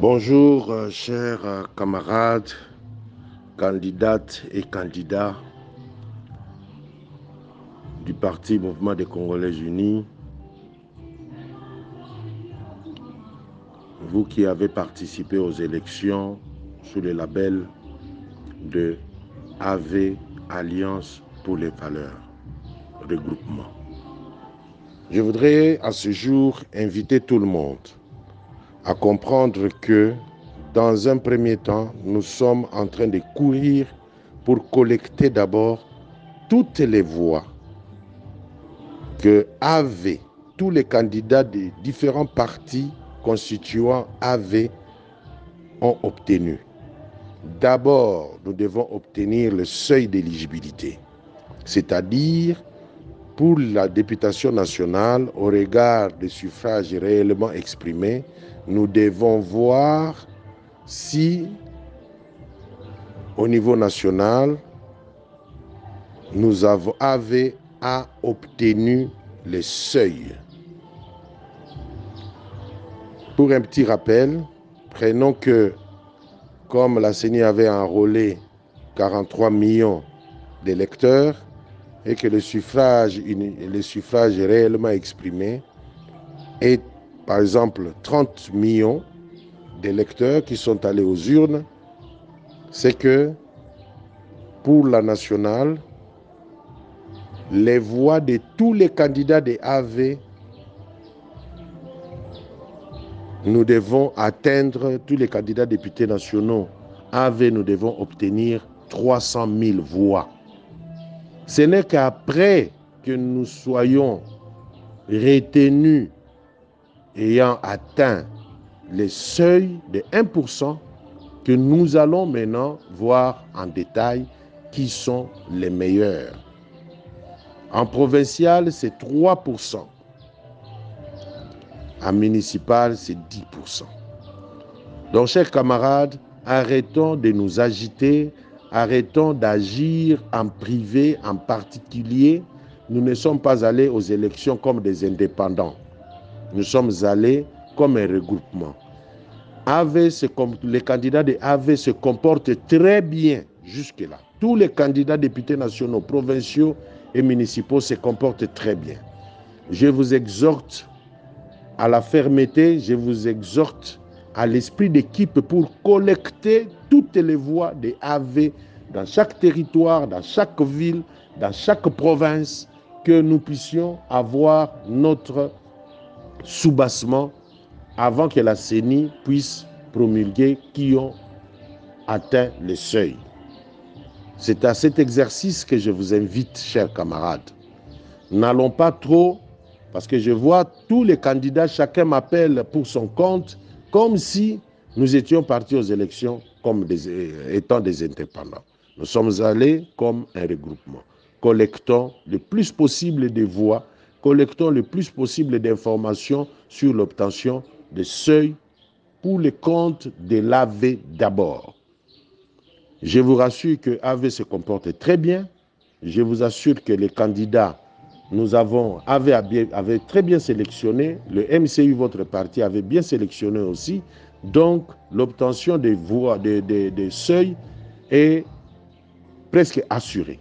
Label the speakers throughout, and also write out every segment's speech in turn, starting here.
Speaker 1: Bonjour, chers camarades, candidates et candidats du Parti Mouvement des Congolais Unis. Vous qui avez participé aux élections sous le label de AV, Alliance pour les valeurs, regroupement. Je voudrais à ce jour inviter tout le monde à comprendre que dans un premier temps, nous sommes en train de courir pour collecter d'abord toutes les voix que AV, tous les candidats des différents partis constituants AV ont obtenu. D'abord, nous devons obtenir le seuil d'éligibilité, c'est-à-dire pour la députation nationale, au regard des suffrages réellement exprimés, nous devons voir si, au niveau national, nous avons obtenu le seuil. Pour un petit rappel, prenons que, comme la CENI avait enrôlé 43 millions d'électeurs et que le suffrage réellement exprimé est, par exemple, 30 millions d'électeurs qui sont allés aux urnes, c'est que pour la nationale, les voix de tous les candidats des AV, nous devons atteindre, tous les candidats députés nationaux AV, nous devons obtenir 300 000 voix. Ce n'est qu'après que nous soyons retenus ayant atteint les seuils de 1% que nous allons maintenant voir en détail qui sont les meilleurs. En provincial, c'est 3%. En municipal, c'est 10%. Donc, chers camarades, arrêtons de nous agiter, arrêtons d'agir en privé, en particulier. Nous ne sommes pas allés aux élections comme des indépendants. Nous sommes allés comme un regroupement. Les candidats de AV se comportent très bien jusque-là. Tous les candidats députés nationaux, provinciaux et municipaux se comportent très bien. Je vous exhorte à la fermeté, je vous exhorte à l'esprit d'équipe pour collecter toutes les voix des AV dans chaque territoire, dans chaque ville, dans chaque province, que nous puissions avoir notre soubassement avant que la CENI puisse promulguer qui ont atteint le seuil. C'est à cet exercice que je vous invite, chers camarades. N'allons pas trop, parce que je vois tous les candidats, chacun m'appelle pour son compte, comme si nous étions partis aux élections comme étant des indépendants. Nous sommes allés comme un regroupement. Collectons le plus possible de voix, collectons le plus possible d'informations sur l'obtention des seuils pour le compte de l'AV d'abord. Je vous rassure que AV se comporte très bien. Je vous assure que les candidats, avait très bien sélectionné. Le MCU, votre parti, avait bien sélectionné aussi. Donc, l'obtention des voix, des seuils est presque assurée.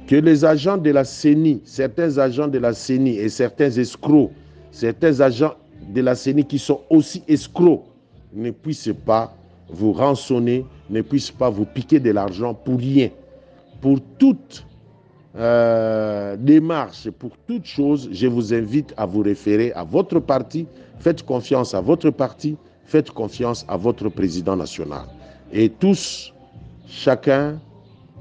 Speaker 1: Que les agents de la CENI, certains agents de la CENI et certains escrocs, certains agents de la CENI qui sont aussi escrocs, ne puissent pas vous rançonner, ne puissent pas vous piquer de l'argent pour rien. Pour toute démarche, pour toute chose, je vous invite à vous référer à votre parti. Faites confiance à votre parti, faites confiance à votre président national. Et tous, chacun,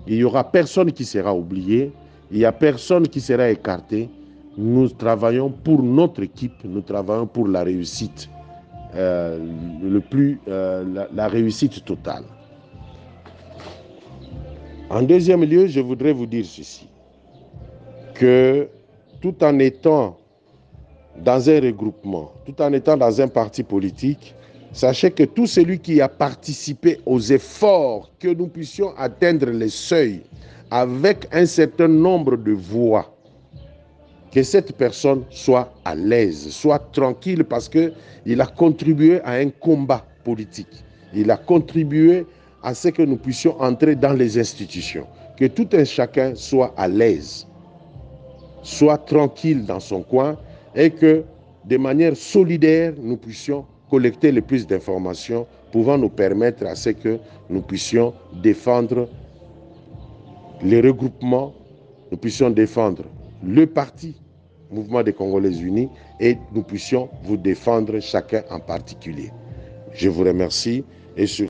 Speaker 1: il n'y aura personne qui sera oublié, il n'y a personne qui sera écarté. Nous travaillons pour notre équipe, nous travaillons pour la réussite, la réussite totale. En deuxième lieu, je voudrais vous dire ceci, que tout en étant dans un regroupement, tout en étant dans un parti politique, sachez que tout celui qui a participé aux efforts que nous puissions atteindre les seuils avec un certain nombre de voix que cette personne soit à l'aise, soit tranquille parce qu'il a contribué à un combat politique. Il a contribué à ce que nous puissions entrer dans les institutions. Que tout un chacun soit à l'aise, soit tranquille dans son coin et que de manière solidaire, nous puissions collecter le plus d'informations pouvant nous permettre à ce que nous puissions défendre les regroupements, nous puissions défendre le parti Mouvement des Congolais Unis et nous puissions vous défendre chacun en particulier. Je vous remercie et sur